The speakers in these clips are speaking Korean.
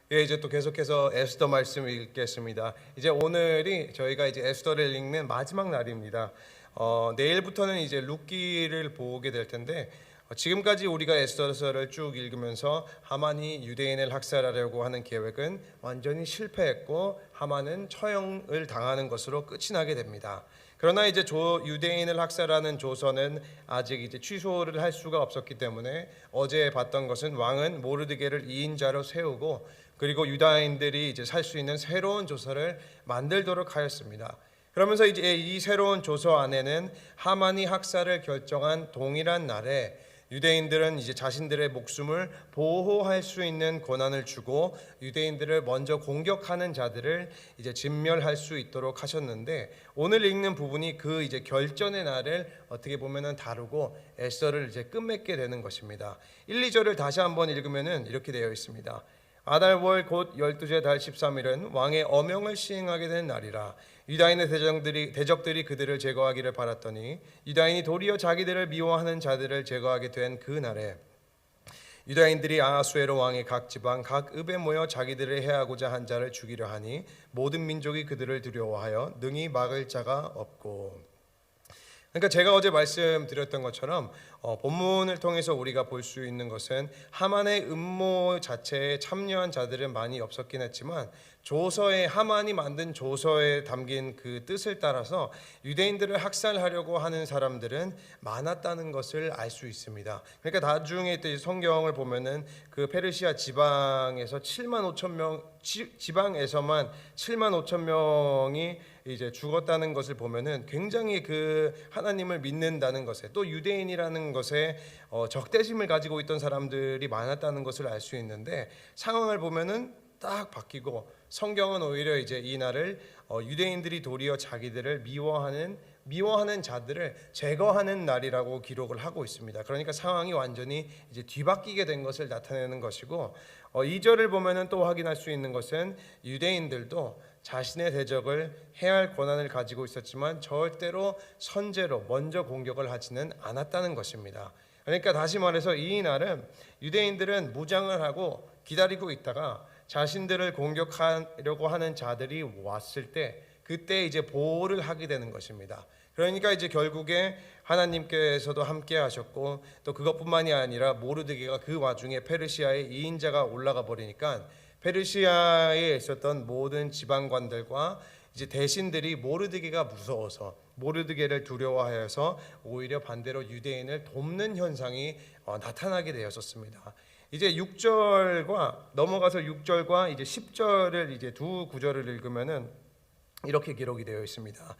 예, 이제 또 계속해서 에스더 말씀을 읽겠습니다. 이제 오늘이 저희가 이제 에스더를 읽는 마지막 날입니다. 내일부터는 이제 룻기를 보게 될 텐데, 지금까지 우리가 에스더서를 쭉 읽으면서 하만이 유대인을 학살하려고 하는 계획은 완전히 실패했고 하만은 처형을 당하는 것으로 끝이 나게 됩니다. 그러나 이제 유대인을 학살하는 조서는 아직 이제 취소를 할 수가 없었기 때문에 어제 봤던 것은 왕은 모르드게를 2인자로 세우고 그리고 유다인들이 이제 살 수 있는 새로운 조서를 만들도록 하였습니다. 그러면서 이제 이 새로운 조서 안에는 하만이 학살을 결정한 동일한 날에 유대인들은 이제 자신들의 목숨을 보호할 수 있는 권한을 주고 유대인들을 먼저 공격하는 자들을 이제 진멸할 수 있도록 하셨는데, 오늘 읽는 부분이 그 이제 결전의 날을 어떻게 보면은 다루고 에스더를 이제 끝맺게 되는 것입니다. 1, 2절을 다시 한번 읽으면은 이렇게 되어 있습니다. 아달월 곧 12째 달 13일은 왕의 어명을 시행하게 된 날이라. 유다인의 대적들이 그들을 제거하기를 바랐더니 유다인이 도리어 자기들을 미워하는 자들을 제거하게 된 그 날에 유다인들이 아하수에로 왕의 각 지방 각 읍에 모여 자기들을 해하고자 한 자를 죽이려 하니 모든 민족이 그들을 두려워하여 능히 막을 자가 없고. 그러니까 제가 어제 말씀드렸던 것처럼 본문을 통해서 우리가 볼 수 있는 것은 하만의 음모 자체에 참여한 자들은 많이 없었긴 했지만 조서에 하만이 만든 조서에 담긴 그 뜻을 따라서 유대인들을 학살하려고 하는 사람들은 많았다는 것을 알 수 있습니다. 그러니까 나중에 또 성경을 보면은 그 페르시아 지방에서 7만 5천 명 지방에서만 7만 5천 명이 이제 죽었다는 것을 보면은 굉장히 그 하나님을 믿는다는 것에, 또 유대인이라는 것에 적대심을 가지고 있던 사람들이 많았다는 것을 알 수 있는데, 상황을 보면은 딱 바뀌고 성경은 오히려 이제 이 날을 유대인들이 도리어 자기들을 미워하는 자들을 제거하는 날이라고 기록을 하고 있습니다. 그러니까 상황이 완전히 이제 뒤바뀌게 된 것을 나타내는 것이고, 2절을 보면은 또 확인할 수 있는 것은 유대인들도 자신의 대적을 해할 권한을 가지고 있었지만 절대로 선제로 먼저 공격을 하지는 않았다는 것입니다. 그러니까 다시 말해서 이 날은 유대인들은 무장을 하고 기다리고 있다가 자신들을 공격하려고 하는 자들이 왔을 때 그때 이제 보호를 하게 되는 것입니다. 그러니까 이제 결국에 하나님께서도 함께 하셨고, 또 그것뿐만이 아니라 모르드게가 그 와중에 페르시아의 2인자가 올라가 버리니까 페르시아에 있었던 모든 지방관들과 이제 대신들이 모르드게가 무서워서 모르드게를 두려워하여서 오히려 반대로 유대인을 돕는 현상이 나타나게 되었었습니다. 이제 6절과 넘어가서 6절과 이제 10절을 이제 두 구절을 읽으면은 이렇게 기록이 되어 있습니다.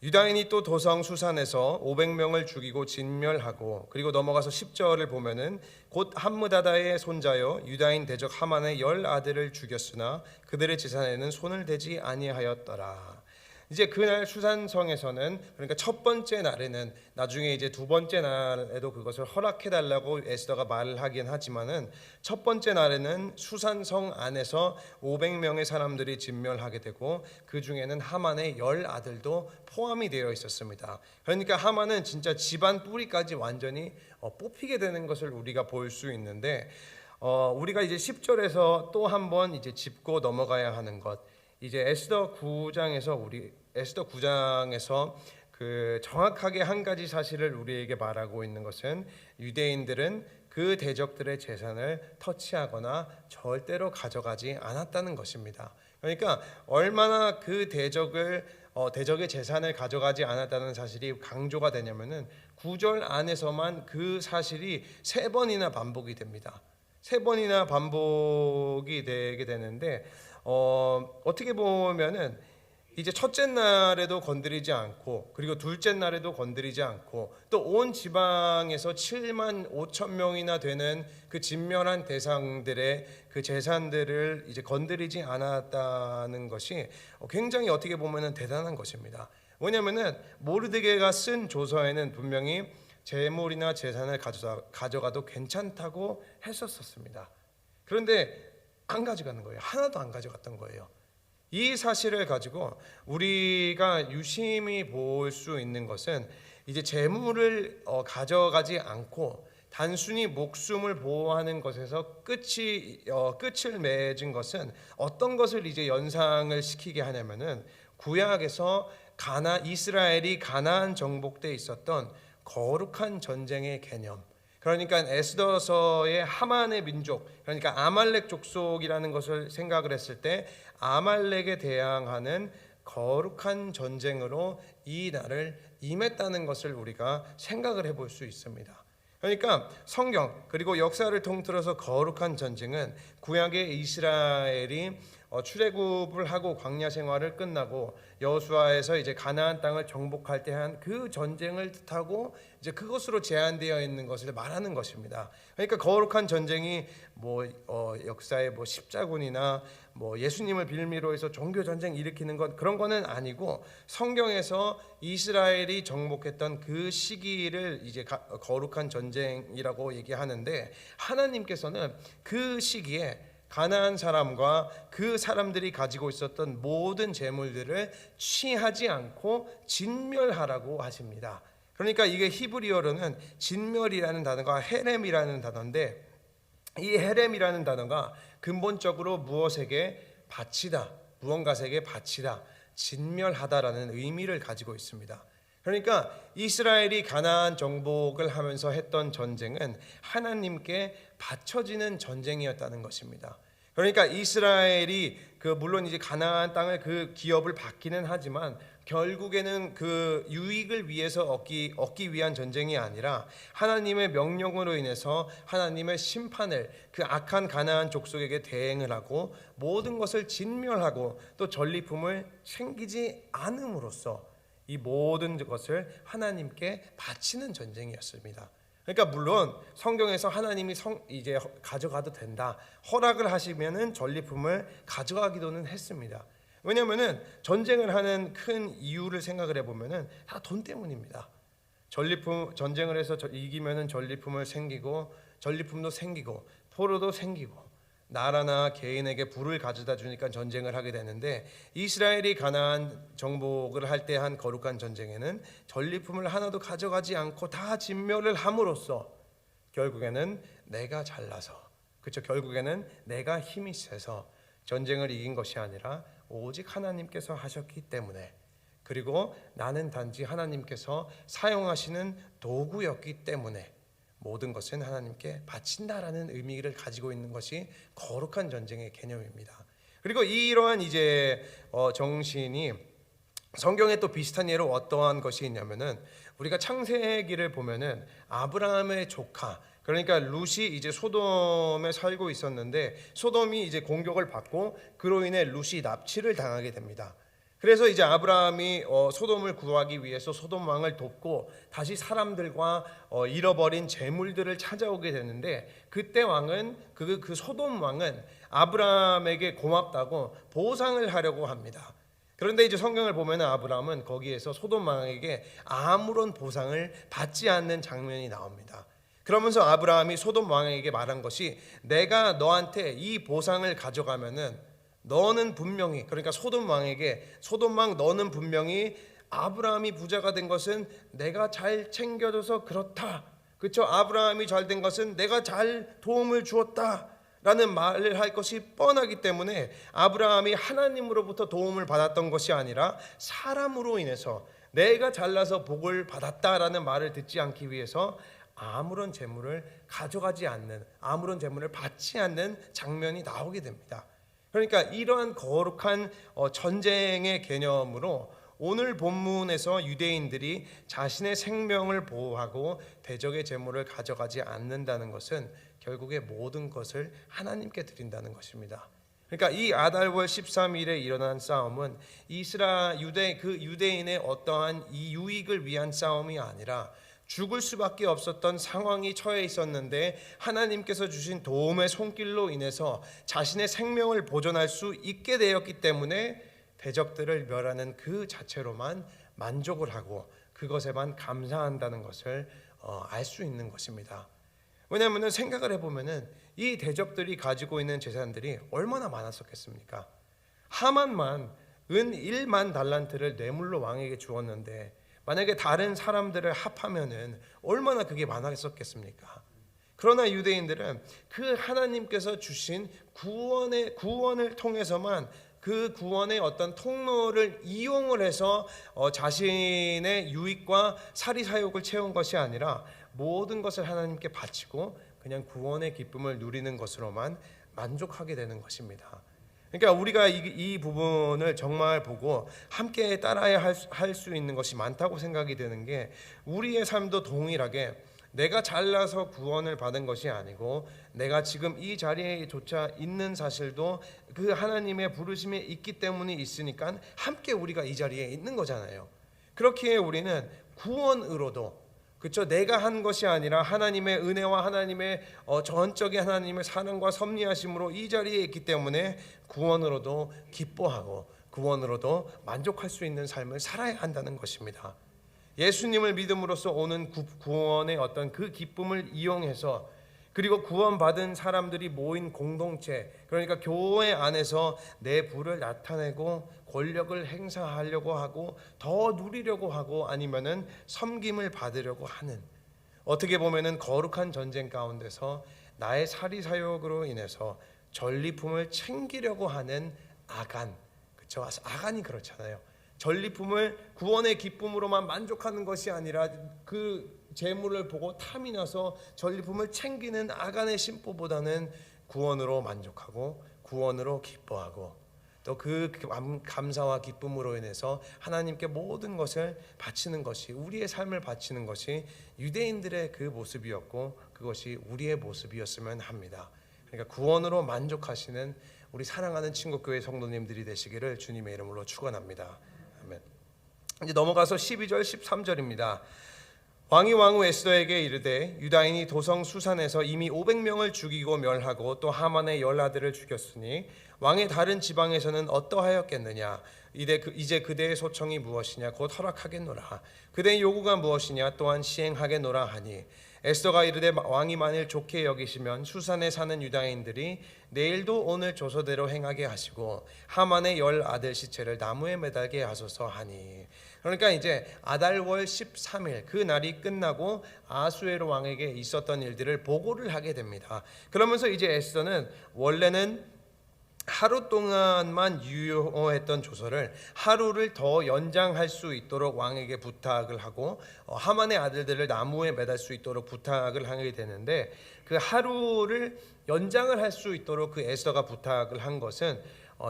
유다인이 또 도성 수산에서 500명을 죽이고 진멸하고, 그리고 넘어가서 10절을 보면은 곧 함므다다의 손자여 유다인 대적 하만의 10 아들을 죽였으나 그들의 재산에는 손을 대지 아니하였더라. 이제 그날 수산성에서는, 그러니까 첫 번째 날에는, 나중에 이제 두 번째 날에도 그것을 허락해 달라고 에스더가 말을 하긴 하지만은 첫 번째 날에는 수산성 안에서 500명의 사람들이 진멸하게 되고 그 중에는 하만의 10 아들도 포함이 되어 있었습니다. 그러니까 하만은 진짜 집안 뿌리까지 완전히 뽑히게 되는 것을 우리가 볼 수 있는데, 우리가 이제 10절에서 또 한 번 이제 짚고 넘어가야 하는 것, 이제 에스더 9장에서 그 정확하게 한 가지 사실을 우리에게 말하고 있는 것은 유대인들은 그 대적들의 재산을 터치하거나 절대로 가져가지 않았다는 것입니다. 그러니까 얼마나 그 대적의 재산을 가져가지 않았다는 사실이 강조가 되냐면은 9절 안에서만 그 사실이 3번이나 반복이 됩니다. 3번이나 반복이 되게 되는데, 어떻게 보면은 이제 첫째 날에도 건드리지 않고, 그리고 둘째 날에도 건드리지 않고, 또 온 지방에서 7만 5천 명이나 되는 그 진멸한 대상들의 그 재산들을 이제 건드리지 않았다는 것이 굉장히 어떻게 보면은 대단한 것입니다. 왜냐하면은 모르드게가 쓴 조서에는 분명히 재물이나 재산을 가져가도 괜찮다고 했었습니다. 그런데 안 가져가는 거예요. 하나도 안 가져갔던 거예요. 이 사실을 가지고 우리가 유심히 볼 수 있는 것은 이제 재물을 가져가지 않고 단순히 목숨을 보호하는 것에서 끝을 맺은 것은 어떤 것을 이제 연상을 시키게 하냐면은 구약에서 이스라엘이 가나안 정복 때 있었던 거룩한 전쟁의 개념. 그러니까 에스더서의 하만의 민족, 그러니까 아말렉 족속이라는 것을 생각을 했을 때 아말렉에 대항하는 거룩한 전쟁으로 이 날을 임했다는 것을 우리가 생각을 해볼 수 있습니다. 그러니까 성경 그리고 역사를 통틀어서 거룩한 전쟁은 구약의 이스라엘이 출애굽을 하고 광야 생활을 끝나고 여호수아에서 이제 가나안 땅을 정복할 때 한 그 전쟁을 뜻하고 이제 그것으로 제한되어 있는 것을 말하는 것입니다. 그러니까 거룩한 전쟁이 역사의 십자군이나 예수님을 빌미로 해서 종교 전쟁 일으키는 것, 그런 거는 아니고 성경에서 이스라엘이 정복했던 그 시기를 이제 거룩한 전쟁이라고 얘기하는데, 하나님께서는 그 시기에 가나안 사람과 그 사람들이 가지고 있었던 모든 재물들을 취하지 않고 진멸하라고 하십니다. 그러니까 이게 히브리어로는 진멸이라는 단어가 헤렘이라는 단어인데, 이 헤렘이라는 단어가 근본적으로 무엇에게 바치다, 무언가에게 바치다, 진멸하다라는 의미를 가지고 있습니다. 그러니까 이스라엘이 가나안 정복을 하면서 했던 전쟁은 하나님께 바쳐지는 전쟁이었다는 것입니다. 그러니까 이스라엘이 물론 이제 가나안 땅을 그 기업을 받기는 하지만 결국에는 그 유익을 위해서 얻기 위한 전쟁이 아니라 하나님의 명령으로 인해서 하나님의 심판을 그 악한 가나안 족속에게 대행을 하고 모든 것을 진멸하고 또 전리품을 챙기지 않음으로써 이 모든 것을 하나님께 바치는 전쟁이었습니다. 그러니까 물론 성경에서 하나님이 이제 가져가도 된다, 허락을 하시면은 전리품을 가져가기도는 했습니다. 왜냐하면은 전쟁을 하는 큰 이유를 생각을 해보면은 다 돈 때문입니다. 전쟁을 해서 이기면은 전리품을 생기고, 전리품도 생기고, 포로도 생기고, 나라나 개인에게 부를 가져다 주니까 전쟁을 하게 되는데, 이스라엘이 가나안 정복을 할 때 한 거룩한 전쟁에는 전리품을 하나도 가져가지 않고 다 진멸을 함으로써 결국에는 내가 잘나서, 결국에는 내가 힘이 세서 전쟁을 이긴 것이 아니라 오직 하나님께서 하셨기 때문에, 그리고 나는 단지 하나님께서 사용하시는 도구였기 때문에 모든 것은 하나님께 바친다라는 의미를 가지고 있는 것이 거룩한 전쟁의 개념입니다. 그리고 이러한 이제 정신이 성경에 또 비슷한 예로 어떠한 것이 있냐면은, 우리가 창세기를 보면은 아브라함의 조카, 그러니까 룻이 이제 소돔에 살고 있었는데 소돔이 이제 공격을 받고 그로 인해 룻이 납치를 당하게 됩니다. 그래서 이제 아브라함이 소돔을 구하기 위해서 소돔 왕을 돕고 다시 사람들과 잃어버린 재물들을 찾아오게 되는데, 그때 왕은 그 소돔 왕은 아브라함에게 고맙다고 보상을 하려고 합니다. 그런데 이제 성경을 보면 아브라함은 거기에서 소돔 왕에게 아무런 보상을 받지 않는 장면이 나옵니다. 그러면서 아브라함이 소돔 왕에게 말한 것이, 내가 너한테 이 보상을 가져가면은 너는 분명히, 그러니까 소돔 왕 너는 분명히 아브라함이 부자가 된 것은 내가 잘 챙겨줘서 그렇다, 그렇죠? 아브라함이 잘 된 것은 내가 잘 도움을 주었다 라는 말을 할 것이 뻔하기 때문에, 아브라함이 하나님으로부터 도움을 받았던 것이 아니라 사람으로 인해서 내가 잘나서 복을 받았다라는 말을 듣지 않기 위해서 아무런 재물을 가져가지 않는, 아무런 재물을 받지 않는 장면이 나오게 됩니다. 그러니까 이러한 거룩한 전쟁의 개념으로 오늘 본문에서 유대인들이 자신의 생명을 보호하고 대적의 재물을 가져가지 않는다는 것은 결국에 모든 것을 하나님께 드린다는 것입니다. 그러니까 이 아달월 13일에 일어난 싸움은 유대인의 어떠한 이 유익을 위한 싸움이 아니라 죽을 수밖에 없었던 상황이 처해 있었는데 하나님께서 주신 도움의 손길로 인해서 자신의 생명을 보존할 수 있게 되었기 때문에 대적들을 멸하는 그 자체로만 만족을 하고 그것에만 감사한다는 것을 알 수 있는 것입니다. 왜냐하면 생각을 해보면 이 대적들이 가지고 있는 재산들이 얼마나 많았었겠습니까? 하만만 은 1만 달란트를 뇌물로 왕에게 주었는데 만약에 다른 사람들을 합하면은 얼마나 그게 많았었겠습니까? 그러나 유대인들은 그 하나님께서 주신 구원을 통해서만 그 구원의 어떤 통로를 이용을 해서 자신의 유익과 사리사욕을 채운 것이 아니라 모든 것을 하나님께 바치고 그냥 구원의 기쁨을 누리는 것으로만 만족하게 되는 것입니다. 그러니까 우리가 이 부분을 정말 보고 함께 따라야 할 수 있는 것이 많다고 생각이 되는 게, 우리의 삶도 동일하게 내가 잘나서 구원을 받은 것이 아니고 내가 지금 이 자리에조차 있는 사실도 그 하나님의 부르심에 있기 때문에 있으니까 함께 우리가 이 자리에 있는 거잖아요. 그렇기에 우리는 구원으로도, 그렇죠, 내가 한 것이 아니라 하나님의 은혜와 하나님의 전적인 하나님의 사랑과 섭리하심으로 이 자리에 있기 때문에 구원으로도 기뻐하고 구원으로도 만족할 수 있는 삶을 살아야 한다는 것입니다. 예수님을 믿음으로써 오는 구원의 어떤 그 기쁨을 이용해서, 그리고 구원받은 사람들이 모인 공동체, 그러니까 교회 안에서 내 부를 나타내고 권력을 행사하려고 하고 더 누리려고 하고 아니면은 섬김을 받으려고 하는, 어떻게 보면은 거룩한 전쟁 가운데서 나의 사리사욕으로 인해서 전리품을 챙기려고 하는 아간, 그렇죠? 아간이 그렇잖아요. 전리품을 구원의 기쁨으로만 만족하는 것이 아니라 그 재물을 보고 탐이 나서 전리품을 챙기는 아간의 심보보다는 구원으로 만족하고 구원으로 기뻐하고 또 그 감사와 기쁨으로 인해서 하나님께 모든 것을 바치는 것이, 우리의 삶을 바치는 것이 유대인들의 그 모습이었고 그것이 우리의 모습이었으면 합니다. 그러니까 구원으로 만족하시는 우리 사랑하는 친구교회 성도님들이 되시기를 주님의 이름으로 축원합니다. 아멘. 이제 넘어가서 12절 13절입니다. 왕이 왕후 에스더에게 이르되 유다인이 도성 수산에서 이미 500명을 죽이고 멸하고 또 하만의 10아들을 죽였으니 왕의 다른 지방에서는 어떠하였겠느냐. 이제 그대의 소청이 무엇이냐. 곧 허락하겠노라. 그대의 요구가 무엇이냐. 또한 시행하겠노라 하니, 에스더가 이르되 왕이 만일 좋게 여기시면 수산에 사는 유다인들이 내일도 오늘 조서대로 행하게 하시고 하만의 10아들 시체를 나무에 매달게 하소서 하니. 그러니까 이제 아달월 13일 그 날이 끝나고 아수에로 왕에게 있었던 일들을 보고를 하게 됩니다. 그러면서 이제 에스더는 원래는 하루 동안만 유효했던 조서를 하루를 더 연장할 수 있도록 왕에게 부탁을 하고 하만의 아들들을 나무에 매달 수 있도록 부탁을 하게 되는데, 그 하루를 연장을 할 수 있도록 그 에스더가 부탁을 한 것은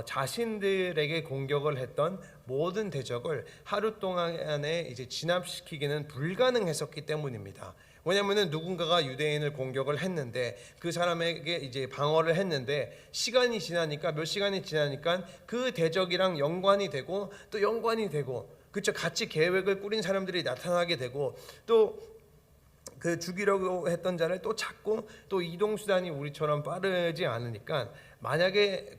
자신들에게 공격을 했던 모든 대적을 하루 동안에 이제 진압시키기는 불가능했었기 때문입니다. 왜냐하면 누군가가 유대인을 공격을 했는데 그 사람에게 이제 방어를 했는데 시간이 지나니까, 몇 시간이 지나니까 그 대적이랑 연관이 되고 또 연관이 되고, 그렇죠, 같이 계획을 꾸린 사람들이 나타나게 되고 또 그 죽이려고 했던 자를 또 찾고, 또 이동 수단이 우리처럼 빠르지 않으니까 만약에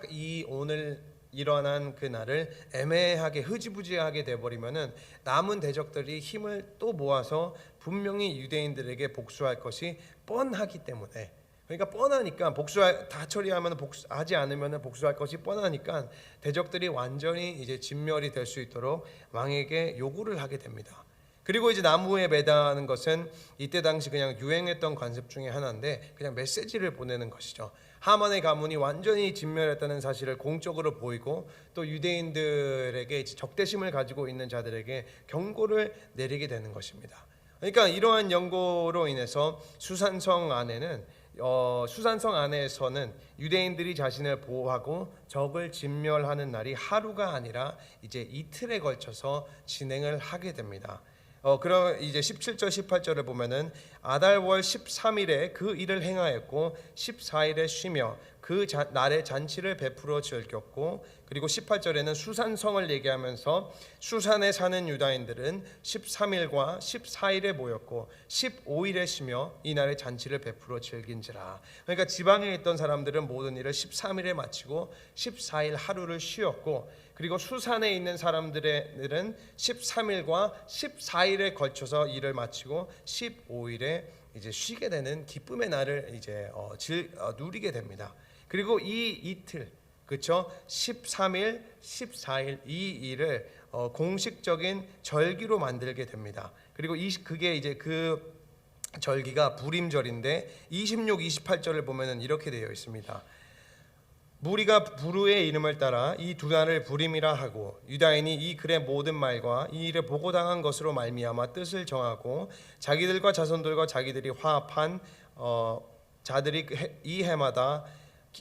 이 오늘 일어난 그 날을 애매하게 흐지부지하게 돼버리면은 남은 대적들이 힘을 또 모아서 분명히 유대인들에게 복수할 것이 뻔하기 때문에, 그러니까 뻔하니까 다 처리하면 복수하지 않으면 복수할 것이 뻔하니까 대적들이 완전히 이제 진멸이 될 수 있도록 왕에게 요구를 하게 됩니다. 그리고 이제 나무에 매다는 것은 이때 당시 그냥 유행했던 관습 중에 하나인데 그냥 메시지를 보내는 것이죠. 하만의 가문이 완전히 진멸했다는 사실을 공적으로 보이고 또 유대인들에게 적대심을 가지고 있는 자들에게 경고를 내리게 되는 것입니다. 그러니까 이러한 연고로 인해서 수산성 안에서는 유대인들이 자신을 보호하고 적을 진멸하는 날이 하루가 아니라 이제 이틀에 걸쳐서 진행을 하게 됩니다. 그럼 이제 17절 18절을 보면은 아달월 13일에 그 일을 행하였고 14일에 쉬며 그 날에 잔치를 베풀어 즐겼고, 그리고 18절에는 수산성을 얘기하면서 수산에 사는 유다인들은 13일과 14일에 모였고 15일에 쉬며 이 날에 잔치를 베풀어 즐긴지라. 그러니까 지방에 있던 사람들은 모든 일을 13일에 마치고 14일 하루를 쉬었고, 그리고 수산에 있는 사람들은 13일과 14일에 걸쳐서 일을 마치고 15일에 이제 쉬게 되는 기쁨의 날을 이제 누리게 됩니다. 그리고 이 이틀, 그렇죠? 13일, 14일 이 일을 공식적인 절기로 만들게 됩니다. 그리고 그게 이제 그 절기가 부림절인데 26, 28절을 보면은 이렇게 되어 있습니다. 무리가 부르의 이름을 따라 이 두 날을 부림이라 하고 유다인이 이 글의 모든 말과 이 일을 보고당한 것으로 말미암아 뜻을 정하고 자기들과 자손들과 자기들이 화합한 자들이 이 해마다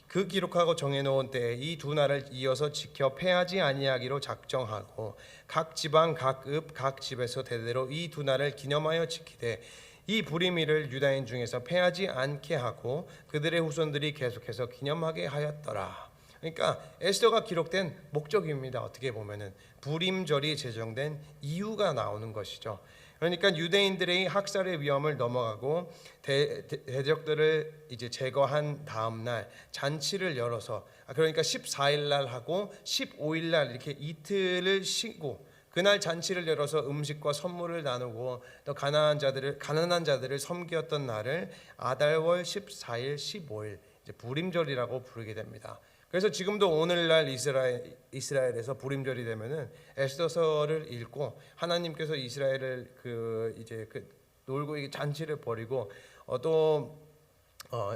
그 기록하고 정해놓은 때에 이 두 날을 이어서 지켜 패하지 아니하기로 작정하고 각 지방 각 읍 각 집에서 대대로 이 두 날을 기념하여 지키되 이 부림일을 유다인 중에서 패하지 않게 하고 그들의 후손들이 계속해서 기념하게 하였더라. 그러니까 에스더가 기록된 목적입니다. 어떻게 보면은 부림절이 제정된 이유가 나오는 것이죠. 그러니까 유대인들의 학살의 위험을 넘어가고 대적들을 이제 제거한 다음 날 잔치를 열어서 그러니까 14일 날 하고 15일 날 이렇게 이틀을 쉬고 그날 잔치를 열어서 음식과 선물을 나누고 또 가난한 자들을 섬겼던 날을 아달월 14일, 15일 이제 부림절이라고 부르게 됩니다. 그래서 지금도 오늘날 이스라엘에서 부림절이 되면은 에스더서를 읽고 하나님께서 이스라엘을 놀고 이 잔치를 벌이고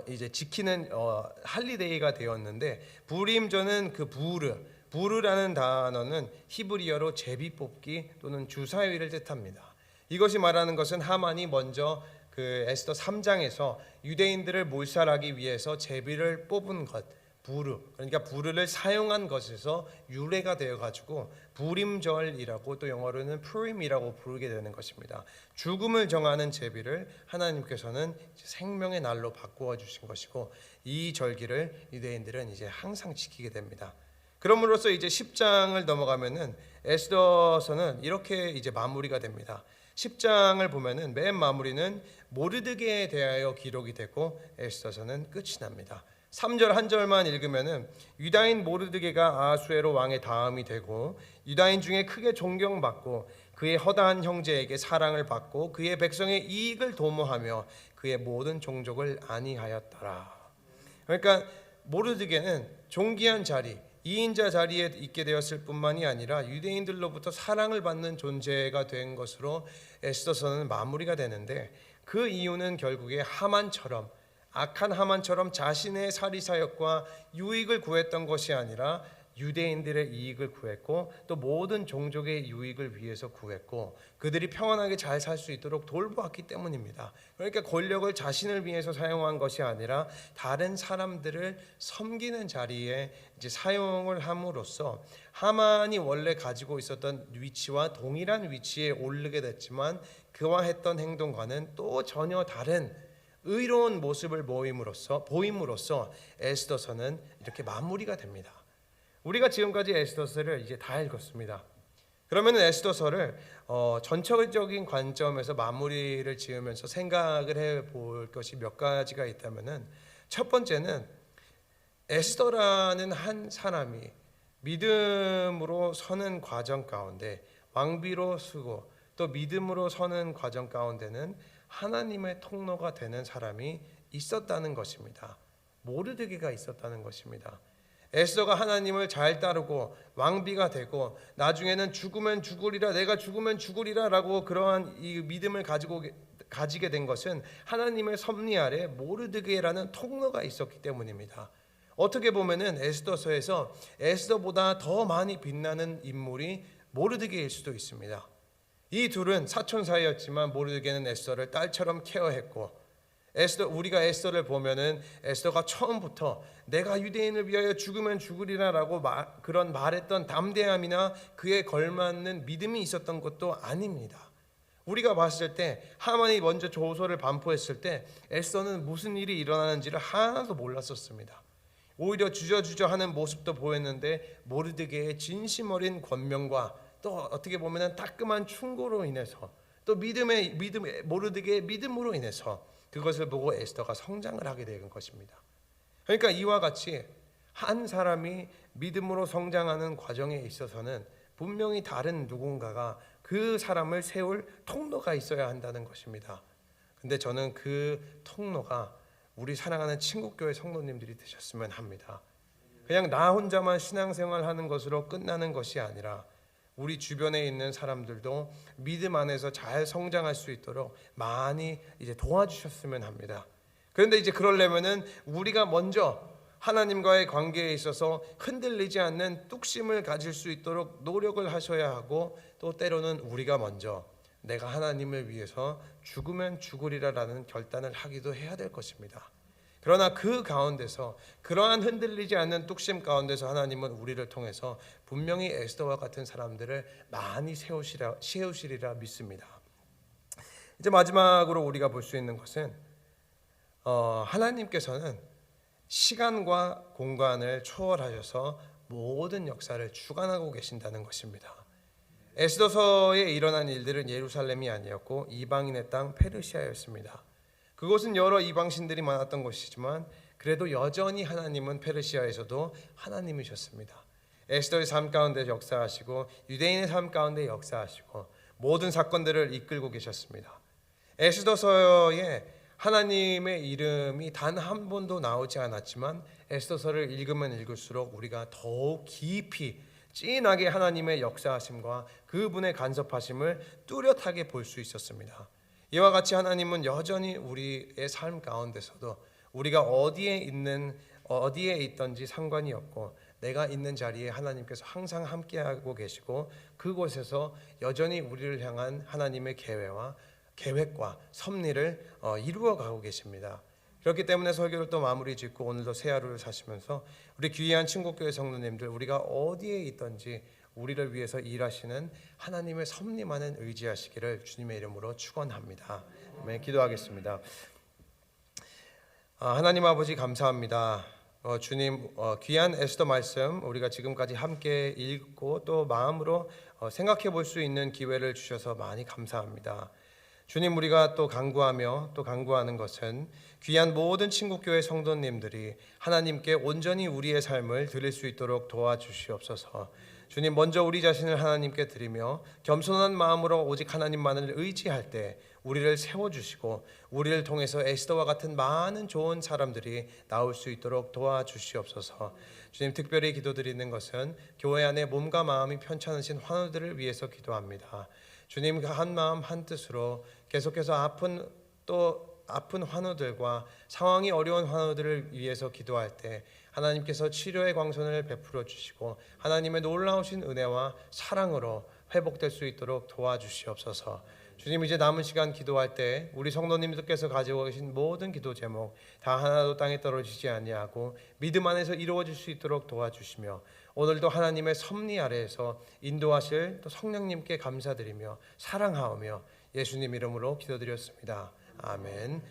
이제 지키는 할리데이가 되었는데 부림절은 그 부르라는 단어는 히브리어로 제비 뽑기 또는 주사위를 뜻합니다. 이것이 말하는 것은 하만이 먼저 그 에스더 3장에서 유대인들을 몰살하기 위해서 제비를 뽑은 것, 그러니까 부르를 사용한 것에서 유래가 되어 가지고 부림절이라고 또 영어로는 푸림이라고 부르게 되는 것입니다. 죽음을 정하는 제비를 하나님께서는 생명의 날로 바꾸어 주신 것이고 이 절기를 유대인들은 이제 항상 지키게 됩니다. 그럼으로써 이제 10장을 넘어가면은 에스더서는 이렇게 이제 마무리가 됩니다. 10장을 보면은 맨 마무리는 모르드게에 대하여 기록이 되고 에스더서는 끝이 납니다. 3절 한 절만 읽으면은 유다인 모르드게가 아수에로 왕의 다음이 되고 유다인 중에 크게 존경받고 그의 허다한 형제에게 사랑을 받고 그의 백성의 이익을 도모하며 그의 모든 종족을 안위하였더라. 그러니까 모르드게는 존귀한 자리 2인자 자리에 있게 되었을 뿐만이 아니라 유대인들로부터 사랑을 받는 존재가 된 것으로 에스더서는 마무리가 되는데 그 이유는 결국에 하만처럼 악한 하만처럼 자신의 사리사욕과 유익을 구했던 것이 아니라 유대인들의 이익을 구했고 또 모든 종족의 유익을 위해서 구했고 그들이 평안하게 잘 살 수 있도록 돌보았기 때문입니다. 그러니까 권력을 자신을 위해서 사용한 것이 아니라 다른 사람들을 섬기는 자리에 이제 사용을 함으로써 하만이 원래 가지고 있었던 위치와 동일한 위치에 오르게 됐지만 그와 했던 행동과는 또 전혀 다른 의로운 모습을 보임으로써 에스더서는 이렇게 마무리가 됩니다. 우리가 지금까지 에스더서를 이제 다 읽었습니다. 그러면 에스더서를 전체적인 관점에서 마무리를 지으면서 생각을 해볼 것이 몇 가지가 있다면은 첫 번째는 에스더라는 한 사람이 믿음으로 서는 과정 가운데 왕비로 쓰고 또 믿음으로 서는 과정 가운데는 하나님의 통로가 되는 사람이 있었다는 것입니다. 모르드게가 있었다는 것입니다. 에스더가 하나님을 잘 따르고 왕비가 되고 나중에는 죽으면 죽으리라 내가 죽으면 죽으리라 라고 그러한 이 믿음을 가지게 된 것은 하나님의 섭리 아래 모르드게라는 통로가 있었기 때문입니다. 어떻게 보면은 에스더서에서 에스더보다 더 많이 빛나는 인물이 모르드게일 수도 있습니다. 이 둘은 사촌 사이였지만 모르드게는 에스더를 딸처럼 케어했고 우리가 에스더를 보면은 에스더가 처음부터 내가 유대인을 위하여 죽으면 죽으리라라고 그런 말했던 담대함이나 그에 걸맞는 믿음이 있었던 것도 아닙니다. 우리가 봤을 때 하만이 먼저 조서를 반포했을 때 에스더는 무슨 일이 일어나는지를 하나도 몰랐었습니다. 오히려 주저주저하는 모습도 보였는데 모르드게의 진심 어린 권면과 또 어떻게 보면은 따끔한 충고로 인해서 또 모르드게의 믿음으로 인해서 그것을 보고 에스더가 성장을 하게 된 것입니다. 그러니까 이와 같이 한 사람이 믿음으로 성장하는 과정에 있어서는 분명히 다른 누군가가 그 사람을 세울 통로가 있어야 한다는 것입니다. 근데 저는 그 통로가 우리 사랑하는 친국교회 성도님들이 되셨으면 합니다. 그냥 나 혼자만 신앙생활 하는 것으로 끝나는 것이 아니라 우리 주변에 있는 사람들도 믿음 안에서 잘 성장할 수 있도록 많이 이제 도와주셨으면 합니다. 그런데 이제 그러려면은 우리가 먼저 하나님과의 관계에 있어서 흔들리지 않는 뚝심을 가질 수 있도록 노력을 하셔야 하고, 또 때로는 우리가 먼저 내가 하나님을 위해서 죽으면 죽으리라라는 결단을 하기도 해야 될 것입니다. 그러나 그 가운데서, 그러한 흔들리지 않는 뚝심 가운데서 하나님은 우리를 통해서 분명히 에스더와 같은 사람들을 많이 세우시리라 믿습니다. 이제 마지막으로 우리가 볼 수 있는 것은 하나님께서는 시간과 공간을 초월하셔서 모든 역사를 주관하고 계신다는 것입니다. 에스더서에 일어난 일들은 예루살렘이 아니었고 이방인의 땅 페르시아였습니다. 그곳은 여러 이방신들이 많았던 곳이지만 그래도 여전히 하나님은 페르시아에서도 하나님이셨습니다. 에스더의 삶 가운데 역사하시고 유대인의 삶 가운데 역사하시고 모든 사건들을 이끌고 계셨습니다. 에스더서에 하나님의 이름이 단 한 번도 나오지 않았지만 에스더서를 읽으면 읽을수록 우리가 더욱 깊이 진하게 하나님의 역사하심과 그분의 간섭하심을 뚜렷하게 볼 수 있었습니다. 이와 같이 하나님은 여전히 우리의 삶 가운데서도 우리가 어디에 있든지 상관이 없고 내가 있는 자리에 하나님께서 항상 함께하고 계시고 그곳에서 여전히 우리를 향한 하나님의 계획과 섭리를 이루어가고 계십니다. 그렇기 때문에 설교를 또 마무리 짓고 오늘도 새 하루를 사시면서 우리 귀한 친구교회 성도님들, 우리가 어디에 있든지 우리를 위해서 일하시는 하나님의 섭리만은 의지하시기를 주님의 이름으로 축원합니다. 네, 기도하겠습니다. 하나님 아버지 감사합니다. 주님, 귀한 에스더 말씀 우리가 지금까지 함께 읽고 또 마음으로 생각해 볼 수 있는 기회를 주셔서 많이 감사합니다. 주님, 우리가 또 간구하는 것은 귀한 모든 친구교회 성도님들이 하나님께 온전히 우리의 삶을 드릴 수 있도록 도와주시옵소서. 주님, 먼저 우리 자신을 하나님께 드리며 겸손한 마음으로 오직 하나님만을 의지할 때 우리를 세워주시고 우리를 통해서 에스더와 같은 많은 좋은 사람들이 나올 수 있도록 도와주시옵소서. 주님, 특별히 기도드리는 것은 교회 안에 몸과 마음이 편찮으신 환우들을 위해서 기도합니다. 주님, 한 마음 한 뜻으로 계속해서 아픈 환우들과 상황이 어려운 환우들을 위해서 기도할 때 하나님께서 치료의 광선을 베풀어 주시고 하나님의 놀라우신 은혜와 사랑으로 회복될 수 있도록 도와주시옵소서. 주님, 이제 남은 시간 기도할 때 우리 성도님들께서 가지고 계신 모든 기도 제목 다 하나도 땅에 떨어지지 아니하고 믿음 안에서 이루어질 수 있도록 도와주시며 오늘도 하나님의 섭리 아래에서 인도하실 또 성령님께 감사드리며 사랑하오며 예수님 이름으로 기도드렸습니다. 아멘.